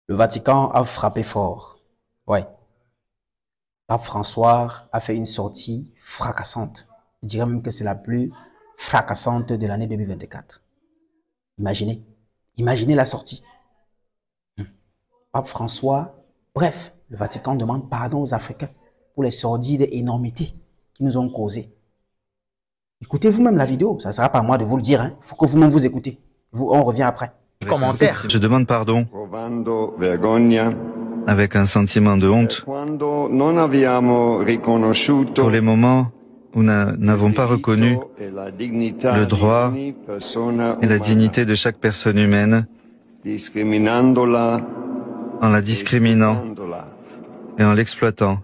Le Vatican a frappé fort. Ouais. Pape François a fait une sortie fracassante. Je dirais même que c'est la plus fracassante de l'année 2024. Imaginez. Imaginez la sortie. Pape François, bref, le Vatican demande pardon aux Africains pour les sordides énormités qui nous ont causées. Écoutez vous-même la vidéo, ça ne sera pas à moi de vous le dire. Il faut que vous-même vous écoutez. On revient après. Commentaire. Je demande pardon avec un sentiment de honte pour les moments où nous n'avons pas reconnu le droit et la dignité de chaque personne humaine en la discriminant et en l'exploitant.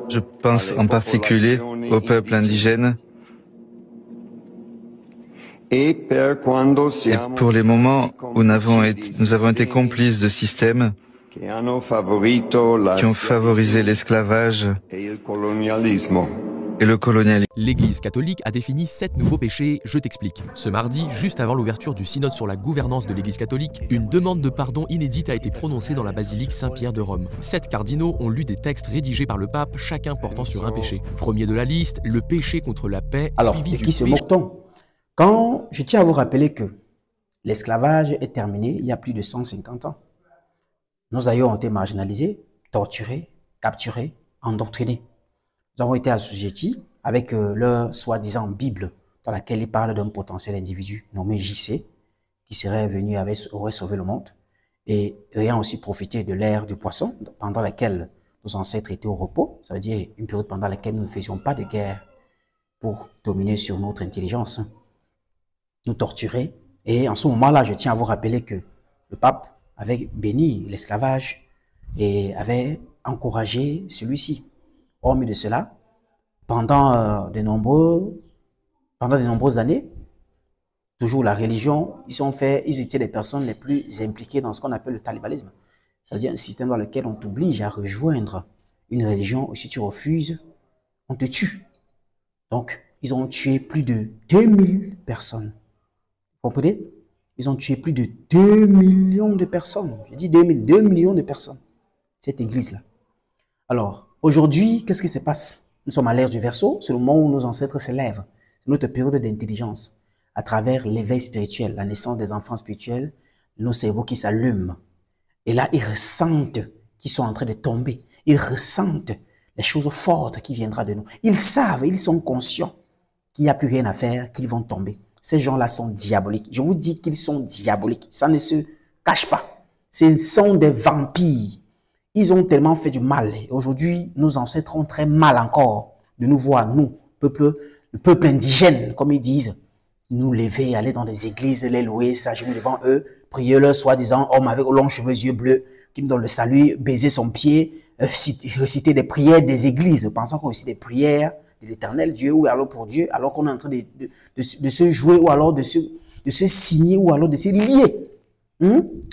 Je pense en particulier au peuple indigène et pour les moments où nous avons été complices de systèmes qui ont favorisé l'esclavage et le colonialisme. L'Église catholique a défini 7 nouveaux péchés, je t'explique. Ce mardi, juste avant l'ouverture du synode sur la gouvernance de l'Église catholique, une demande de pardon inédite a été prononcée dans la basilique Saint-Pierre de Rome. 7 cardinaux ont lu des textes rédigés par le pape, chacun portant sur un péché. Premier de la liste, le péché contre la paix, suivi du péché. Quand je tiens à vous rappeler que l'esclavage est terminé il y a plus de 150 ans. Nos aïeux ont été marginalisés, torturés, capturés, endoctrinés. Nous avons été assujettis avec leur soi-disant Bible dans laquelle ils parlent d'un potentiel individu nommé JC qui aurait sauvé le monde et ayant aussi profité de l'ère du poisson pendant laquelle nos ancêtres étaient au repos, ça veut dire une période pendant laquelle nous ne faisions pas de guerre pour dominer sur notre intelligence, nous torturer. Et en ce moment-là, je tiens à vous rappeler que le pape avait béni l'esclavage et avait encouragé celui-ci. Hormis de cela, pendant de nombreuses années, toujours la religion, ils étaient les personnes les plus impliquées dans ce qu'on appelle le talibalisme. C'est-à-dire un système dans lequel on t'oblige à rejoindre une religion, et si tu refuses, on te tue. Donc, ils ont tué plus de 2000 personnes. Vous comprenez? Ils ont tué plus de 2 millions de personnes. Je dis 2 millions de personnes. Cette église-là. Alors, aujourd'hui, qu'est-ce qui se passe? Nous sommes à l'ère du Verseau, c'est le moment où nos ancêtres s'élèvent. C'est notre période d'intelligence. À travers l'éveil spirituel, la naissance des enfants spirituels, nos cerveaux qui s'allument. Et là, ils ressentent qu'ils sont en train de tomber. Ils ressentent les choses fortes qui viendront de nous. Ils savent, ils sont conscients qu'il n'y a plus rien à faire, qu'ils vont tomber. Ces gens-là sont diaboliques. Je vous dis qu'ils sont diaboliques. Ça ne se cache pas. Ce sont des vampires. Ils ont tellement fait du mal. Aujourd'hui, nos ancêtres ont très mal encore de nous voir, nous, le peuple indigène, comme ils disent, nous lever, aller dans des églises, les louer, s'agenouiller devant eux, prier leur soi-disant homme avec longs cheveux, yeux bleus, qui nous donne le salut, baiser son pied, réciter des prières des églises, pensant qu'on récite des prières de l'éternel Dieu ou alors pour Dieu, alors qu'on est en train de se jouer ou alors de se signer ou alors de se lier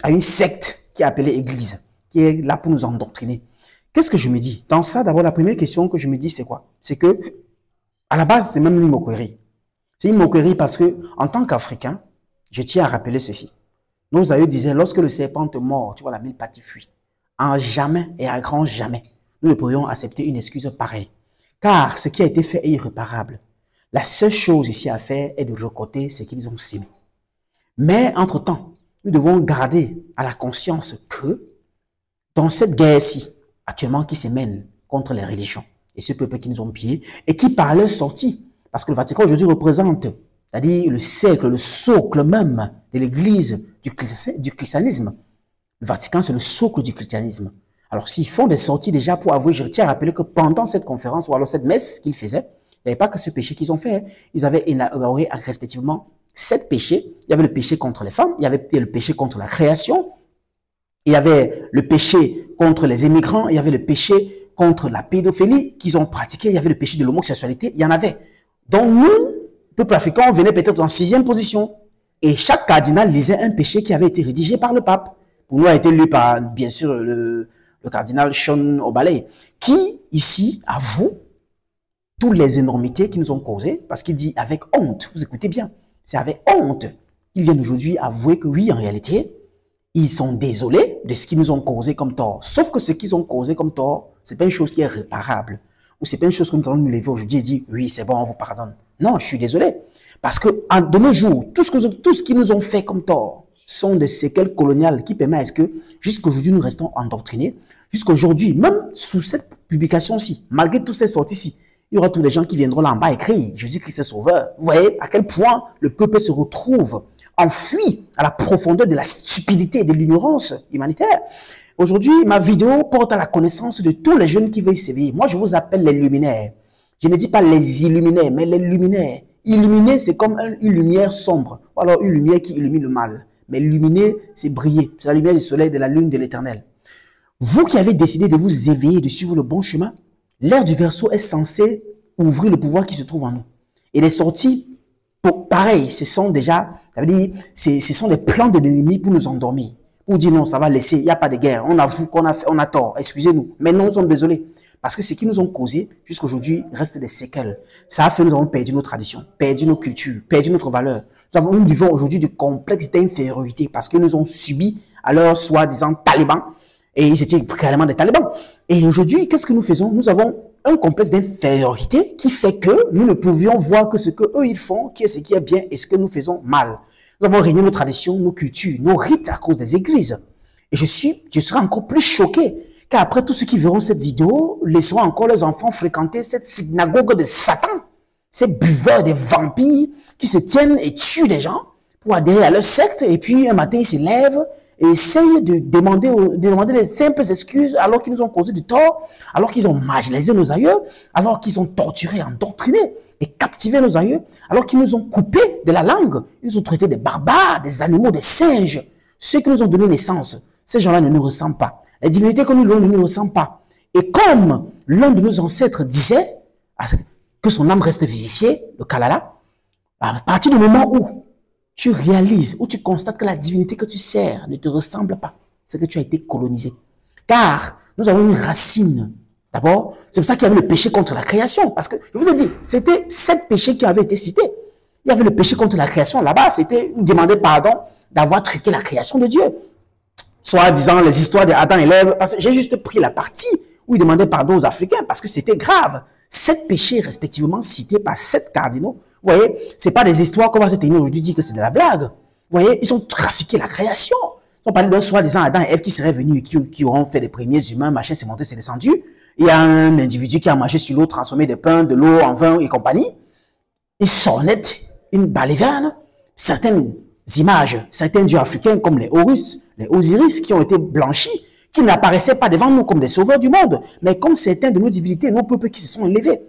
à une secte qui est appelée église, qui est là pour nous endoctriner. Qu'est-ce que je me dis? Dans ça, d'abord, la première question que je me dis, c'est quoi? C'est que, à la base, c'est même une moquerie. C'est une moquerie parce que, en tant qu'Africain, je tiens à rappeler ceci. Nos aïeux disaient, lorsque le serpent te mord, tu vois la mille pattes qui fuit. En jamais et à grand jamais, nous ne pourrions accepter une excuse pareille. Car ce qui a été fait est irréparable. La seule chose ici à faire est de recoter ce qu'ils ont sémé. Mais, entre-temps, nous devons garder à la conscience que, dans cette guerre-ci, actuellement qui se mène contre les religions, et ce peuple qui nous ont pillés, et qui par leur sortie, parce que le Vatican aujourd'hui représente, c'est-à-dire le siècle, le socle même de l'église du christianisme. Le Vatican, c'est le socle du christianisme. Alors, s'ils font des sorties déjà pour avouer, je tiens à rappeler que pendant cette conférence, ou alors cette messe qu'ils faisaient, il n'y avait pas que ce péché qu'ils ont fait. Ils avaient élaboré respectivement 7 péchés. Il y avait le péché contre les femmes, il y avait le péché contre la création, il y avait le péché contre les immigrants, il y avait le péché contre la pédophilie qu'ils ont pratiqué, il y avait le péché de l'homosexualité, il y en avait. Donc nous, peuple africain, on venait peut-être en 6e position. Et chaque cardinal lisait un péché qui avait été rédigé par le pape. Pour nous, a été lu par, bien sûr, le cardinal Sean O'Baley, qui, ici, avoue toutes les énormités qui nous ont causées, parce qu'il dit avec honte, vous écoutez bien, c'est avec honte ils viennent aujourd'hui avouer que oui, en réalité, ils sont désolés de ce qu'ils nous ont causé comme tort. Sauf que ce qu'ils ont causé comme tort, c'est pas une chose qui est réparable. Ou c'est pas une chose que nous allons nous lever aujourd'hui et dire, oui, c'est bon, on vous pardonne. Non, je suis désolé. Parce que de nos jours, tout ce qu'ils nous ont fait comme tort sont des séquelles coloniales qui permettent à ce que jusqu'aujourd'hui nous restons endoctrinés. Jusqu'aujourd'hui, même sous cette publication-ci, malgré toutes ces sorties-ci, il y aura tous les gens qui viendront là en bas écrire Jésus-Christ est sauveur. Vous voyez à quel point le peuple se retrouve enfui à la profondeur de la stupidité et de l'ignorance humanitaire. Aujourd'hui, ma vidéo porte à la connaissance de tous les jeunes qui veulent s'éveiller. Moi, je vous appelle les luminaires. Je ne dis pas les illuminaires, mais les luminaires. Illuminer, c'est comme une lumière sombre, ou alors une lumière qui illumine le mal. Mais illuminer, c'est briller. C'est la lumière du soleil, de la lune, de l'éternel. Vous qui avez décidé de vous éveiller, de suivre le bon chemin, l'ère du Verseau est censée ouvrir le pouvoir qui se trouve en nous. Et les sorties, pareil, ce sont déjà, ce sont des plans de l'ennemi pour nous endormir. Pour dire non, ça va laisser, il n'y a pas de guerre. On avoue qu'on a tort, excusez-nous. Mais non, nous sommes désolés. Parce que ce qui nous ont causé, jusqu'à aujourd'hui, reste des séquelles. Ça a fait que nous avons perdu nos traditions, perdu nos cultures, perdu notre valeur. Nous vivons aujourd'hui du complexe d'infériorité parce que nous avons subi à leur soi-disant talibans. Et ils étaient carrément des talibans. Et aujourd'hui, qu'est-ce que nous faisons? Nous avons un complexe d'infériorité qui fait que nous ne pouvions voir que ce que eux ils font, qui est ce qui est bien et ce que nous faisons mal. Nous avons régné nos traditions, nos cultures, nos rites à cause des églises. Et je serai encore plus choqué, car après tous ceux qui verront cette vidéo, laisseront encore leurs enfants fréquenter cette synagogue de Satan, ces buveurs des vampires qui se tiennent et tuent des gens pour adhérer à leur secte, et puis un matin ils se lèvent et essayent de demander des simples excuses alors qu'ils nous ont causé du tort, alors qu'ils ont marginalisé nos aïeux, alors qu'ils ont torturé, endoctriné et captivé nos aïeux, alors qu'ils nous ont coupé de la langue, ils nous ont traités des barbares, des animaux, des singes. Ceux qui nous ont donné naissance, ces gens-là ne nous ressemblent pas. Les divinités que nous louons ne nous ressemblent pas. Et comme l'un de nos ancêtres disait que son âme reste vivifiée, le Kalala, à partir du moment où tu réalises, où tu constates que la divinité que tu sers ne te ressemble pas, c'est que tu as été colonisé. Car nous avons une racine. D'abord, c'est pour ça qu'il y avait le péché contre la création. Parce que, je vous ai dit, c'était 7 péchés qui avaient été cités. Il y avait le péché contre la création. Là-bas, c'était demander pardon d'avoir truqué la création de Dieu. Soit disant les histoires d'Adam et Ève. Parce que j'ai juste pris la partie où il demandait pardon aux Africains parce que c'était grave. 7 péchés respectivement cités par 7 cardinaux. Vous voyez, c'est pas des histoires qu'on va se tenir aujourd'hui dire que c'est de la blague. Vous voyez, ils ont trafiqué la création. Ils ont parlé d'un soi-disant Adam et Ève qui seraient venus et qui auront fait les premiers humains, machin, c'est monté, c'est descendu. Il y a un individu qui a marché sur l'eau, transformé des pains, de l'eau en vin et compagnie. Ils sornettent une baliverne. Certaines images, certains dieux africains comme les Horus, les Osiris qui ont été blanchis, qui n'apparaissaient pas devant nous comme des sauveurs du monde, mais comme certains de nos divinités, nos peuples qui se sont élevés.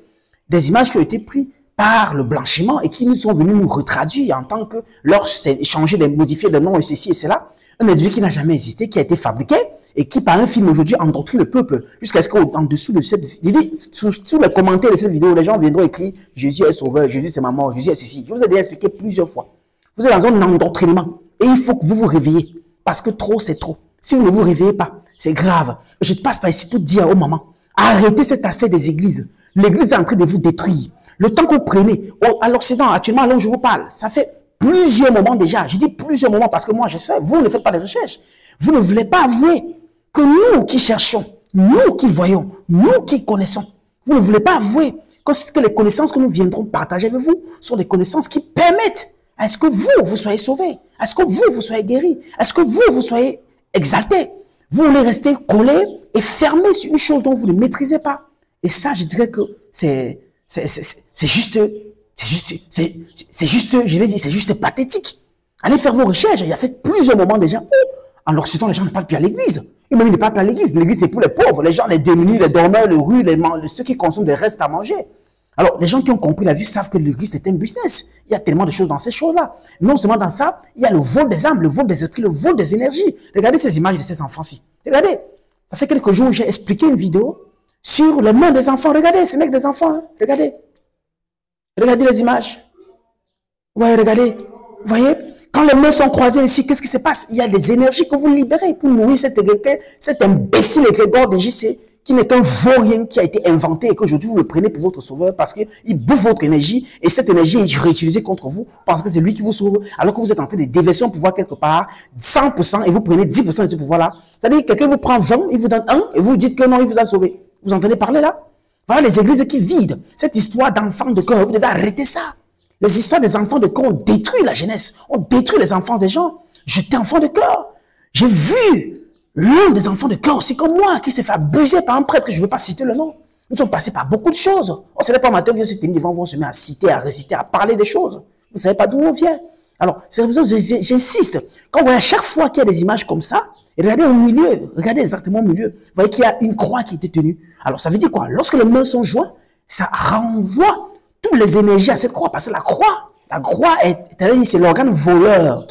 Des images qui ont été prises par le blanchiment et qui nous sont venus nous retraduire en tant que leur changer, modifier de nom et ceci et cela. Un individu qui n'a jamais hésité, qui a été fabriqué et qui par un film aujourd'hui endoctrine le peuple jusqu'à ce qu'en dessous de cette vidéo, sous les commentaires de cette vidéo, les gens viendront écrire Jésus est sauveur, Jésus c'est ma mort, Jésus est ceci. Je vous ai déjà expliqué plusieurs fois. Vous êtes dans un endoctrinement et il faut que vous vous réveillez parce que trop c'est trop. Si vous ne vous réveillez pas, c'est grave. Je passe par ici pour dire aux mamans, arrêtez cette affaire des églises. L'église est en train de vous détruire. Le temps que vous prenez à l'Occident, actuellement, là où je vous parle, ça fait plusieurs moments déjà. Je dis plusieurs moments parce que moi, je sais, vous ne faites pas de recherche. Vous ne voulez pas avouer que nous qui cherchons, nous qui voyons, nous qui connaissons, vous ne voulez pas avouer que les connaissances que nous viendrons partager avec vous sont des connaissances qui permettent à ce que vous soyez sauvés, à ce que vous soyez guéris, à ce que vous soyez exaltés. Vous voulez rester collés et fermés sur une chose dont vous ne maîtrisez pas. Et ça, je dirais que c'est juste, je vais dire, c'est juste pathétique. Allez faire vos recherches. Il y a fait plusieurs moments déjà où, en Occident, les gens ne parlent plus à l'église. Ils ne parlent plus à l'église. L'église, c'est pour les pauvres, les gens, les démunis, les dormeurs, les rues, ceux qui consomment des restes à manger. Alors, les gens qui ont compris la vie savent que l'église, c'est un business. Il y a tellement de choses dans ces choses-là. Non seulement dans ça, il y a le vol des âmes, le vol des esprits, le vol des énergies. Regardez ces images de ces enfants-ci. Regardez. Ça fait quelques jours, j'ai expliqué une vidéo sur les mains des enfants. Regardez, ce n'est que des enfants. Hein. Regardez. Regardez les images. Ouais, regardez. Vous voyez, quand les mains sont croisées ici, qu'est-ce qui se passe? Il y a des énergies que vous libérez pour nourrir cet imbécile égrégore de JC qui n'est qu'un vaurien qui a été inventé et qu'aujourd'hui vous le prenez pour votre sauveur parce qu'il bouffe votre énergie et cette énergie est réutilisée contre vous parce que c'est lui qui vous sauve alors que vous êtes en train de déverser un pouvoir quelque part 100% et vous prenez 10% de ce pouvoir-là. C'est-à-dire que quelqu'un vous prend 20, il vous donne 1 et vous dites que non, il vous a sauvé. Vous entendez parler là? Voilà les églises qui vident. Cette histoire d'enfants de cœur, vous devez arrêter ça. Les histoires des enfants de cœur ont détruit la jeunesse, ont détruit les enfants des gens. J'étais enfant de cœur. J'ai vu l'un des enfants de cœur aussi comme moi qui s'est fait abuser par un prêtre que je ne veux pas citer le nom. Nous sommes passés par beaucoup de choses. Ce n'est pas matin que je suis tenu devant vous, on se met à citer, à réciter, à parler des choses. Vous ne savez pas d'où on vient. Alors, c'est pour ça que j'insiste. Quand vous voyez à chaque fois qu'il y a des images comme ça, regardez au milieu, regardez exactement au milieu. Vous voyez qu'il y a une croix qui était tenue. Alors, ça veut dire quoi? Lorsque les mains sont jointes, ça renvoie toutes les énergies à cette croix. Parce que la croix c'est l'organe voleur.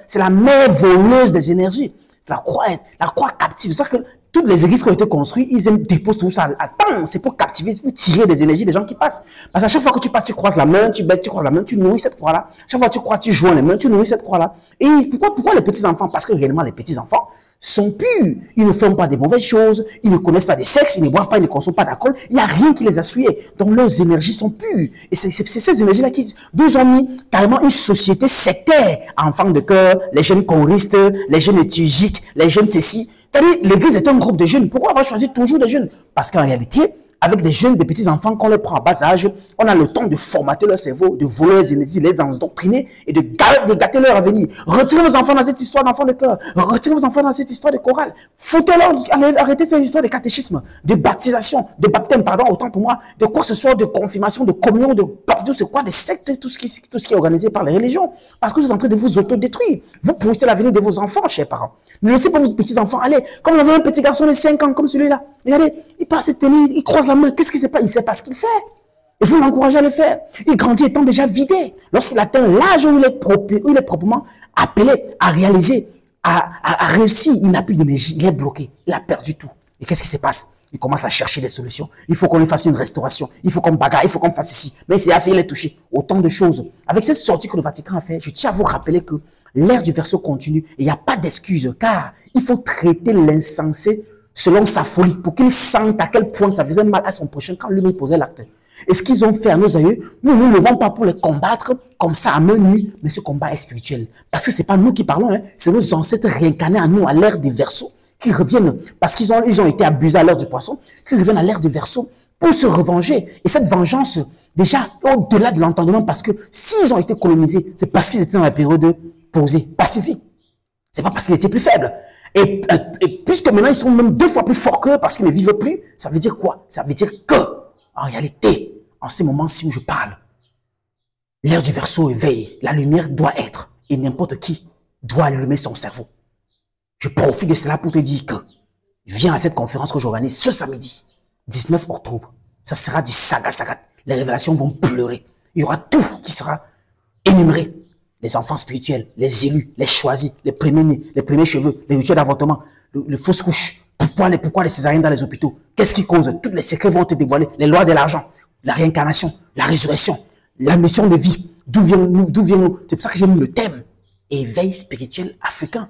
C'est la mère voleuse des énergies. La croix captive. C'est-à-dire que toutes les églises qui ont été construites, ils déposent tout ça. Attends, c'est pour captiver, pour tirer des énergies des gens qui passent. Parce qu'à chaque fois que tu passes, tu croises la main, tu croises la main, tu nourris cette croix-là. Chaque fois que tu crois, tu joins les mains, tu nourris cette croix-là. Et pourquoi les petits-enfants? Parce que réellement, les petits-enfants sont purs. Ils ne font pas des mauvaises choses, ils ne connaissent pas de sexe, ils ne boivent pas, ils ne consomment pas d'alcool. Il n'y a rien qui les a souillés. Donc leurs énergies sont pures. Et c'est ces énergies-là qui nous ont mis carrément une société sectaire. Enfants de cœur, les jeunes choristes, les jeunes liturgiques, les jeunes ceci. L'église est un groupe de jeunes. Pourquoi on va choisir toujours des jeunes? Parce qu'en réalité, avec des jeunes, des petits-enfants qu'on les prend à bas âge, on a le temps de formater leur cerveau, de voler leurs énergies, les endoctriner et de gâter leur avenir. Retirez vos enfants dans cette histoire d'enfants de cœur. Retirez vos enfants dans cette histoire de chorale. Foutez-leur, arrêtez ces histoires de catéchisme, de baptisation, de baptême, pardon, autant pour moi, de quoi ce soit, de confirmation, de communion, de baptême, c'est quoi, des sectes, tout ce qui est organisé par les religions. Parce que vous êtes en train de vous autodétruire. Vous pourrissez l'avenir de vos enfants, chers parents. Ne laissez pas vos petits-enfants aller. Comme vous avez un petit garçon de 5 ans comme celui-là. Regardez, il passe cette tenue, il croise la main. Qu'est-ce qui se passe? Il ne sait pas ce qu'il fait. Il faut l'encourager à le faire. Il grandit étant déjà vidé. Lorsqu'il atteint l'âge où il est proprement appelé à réaliser, à réussir, il n'a plus d'énergie, il est bloqué, il a perdu tout. Et qu'est-ce qui se passe? Il commence à chercher des solutions. Il faut qu'on lui fasse une restauration. Il faut qu'on bagarre, il faut qu'on fasse ici. Mais c'est à faire, il est touché. Autant de choses. Avec cette sortie que le Vatican a fait, je tiens à vous rappeler que l'ère du verseau continue. Et il n'y a pas d'excuse, car il faut traiter l'insensé selon sa folie, pour qu'il sente à quel point ça faisait mal à son prochain quand lui posait l'acte. Et ce qu'ils ont fait à nos aïeux, nous ne levons pas pour les combattre comme ça à main nue, mais ce combat est spirituel. Parce que ce n'est pas nous qui parlons, hein, c'est nos ancêtres réincarnés à nous, à l'ère des Verseaux, qui reviennent, parce qu'ils ont été abusés à l'ère du poisson, qui reviennent à l'ère des Verseaux pour se revenger. Et cette vengeance, déjà, au-delà de l'entendement, parce que s'ils ont été colonisés, c'est parce qu'ils étaient dans la période posée, pacifique. C'est pas parce qu'ils étaient plus faibles. Et puisque maintenant ils sont même 2 fois plus forts qu'eux parce qu'ils ne vivent plus, ça veut dire quoi? Ça veut dire que, en réalité, en ces moments-ci où je parle, l'ère du Verseau éveille, la lumière doit être, et n'importe qui doit allumer son cerveau. Je profite de cela pour te dire que viens à cette conférence que j'organise ce samedi, 19 octobre. Ça sera du saga. Les révélations vont pleurer. Il y aura tout qui sera énuméré. Les enfants spirituels, les élus, les choisis, les premiers-nés, les premiers cheveux, les rituels d'avortement, les fausses couches. Pourquoi les césariennes dans les hôpitaux? Qu'est-ce qui cause? Tous les secrets vont te dévoiler. Les lois de l'argent, la réincarnation, la résurrection, la mission de vie. D'où viens-nous? C'est pour ça que j'ai mis le thème. Éveil spirituel africain.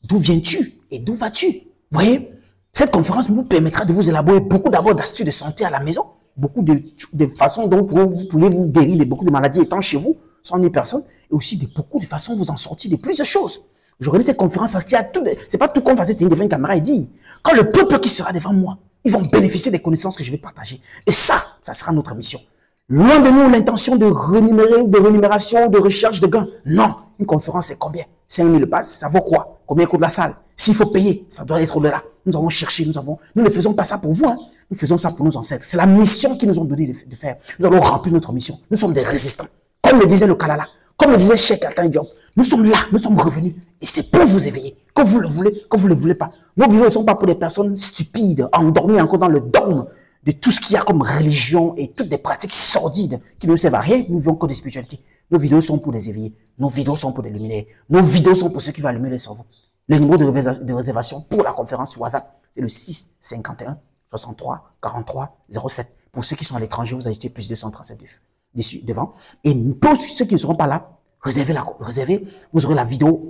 D'où viens-tu et d'où vas-tu? Vous voyez? Cette conférence vous permettra de vous élaborer beaucoup d'abord d'astuces de santé à la maison. Beaucoup de façons dont vous pouvez vous guérir de beaucoup de maladies étant chez vous, sans une personne. Et aussi de beaucoup de façons de vous en sortir de plusieurs choses. J'organise cette conférence parce qu'il y a tout. C'est pas tout comme facile devant une caméra et dire. Quand le peuple qui sera devant moi, ils vont bénéficier des connaissances que je vais partager. Et ça sera notre mission. Loin de nous l'intention de rémunérer, de rémunération, de recherche de gains. Non, une conférence c'est combien? 5 000 passes, ça vaut quoi? Combien coûte la salle? S'il faut payer, ça doit être au-delà. Nous avons cherché, nous ne faisons pas ça pour vous, hein. Nous faisons ça pour nos ancêtres. C'est la mission qu'ils nous ont donné de faire. Nous allons remplir notre mission. Nous sommes des résistants. Comme le disait le Kalala, comme le disait Cheikh Altan Diop, nous sommes là, nous sommes revenus. Et c'est pour vous éveiller. Que vous le voulez, que vous ne le voulez pas. Nos vidéos ne sont pas pour des personnes stupides, endormies encore dans le dogme de tout ce qu'il y a comme religion et toutes des pratiques sordides qui ne servent à rien. Nous vivons que des spiritualités. Nos vidéos sont pour les éveiller. Nos vidéos sont pour les luminaires. Nos vidéos sont pour ceux qui vont allumer les cerveaux. Le numéro de réservation pour la conférence sur WhatsApp, c'est le 6 51 63 43 07. Pour ceux qui sont à l'étranger, vous achetez plus 237 dessus, devant. Et pour ceux qui ne seront pas là, réservez, vous aurez la vidéo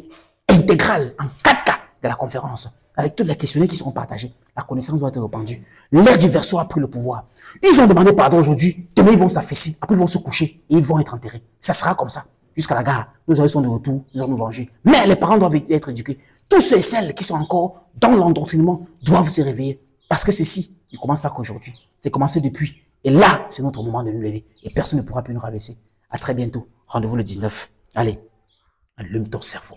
intégrale en 4K de la conférence. avec tous les questionnaires qui seront partagés, la connaissance doit être répandue. L'ère du verseau a pris le pouvoir. Ils ont demandé pardon aujourd'hui, demain ils vont s'affaisser, après ils vont se coucher et ils vont être enterrés. Ça sera comme ça. Jusqu'à la gare, nos oreilles sont de retour, ils vont nous venger. Mais les parents doivent être éduqués. Tous ceux et celles qui sont encore dans l'endoctrinement doivent se réveiller. Parce que ceci, il ne commence pas qu'aujourd'hui. C'est commencé depuis. Et là, c'est notre moment de nous lever. Et personne ne pourra plus nous rabaisser. À très bientôt. Rendez-vous le 19. Allez, allume ton cerveau.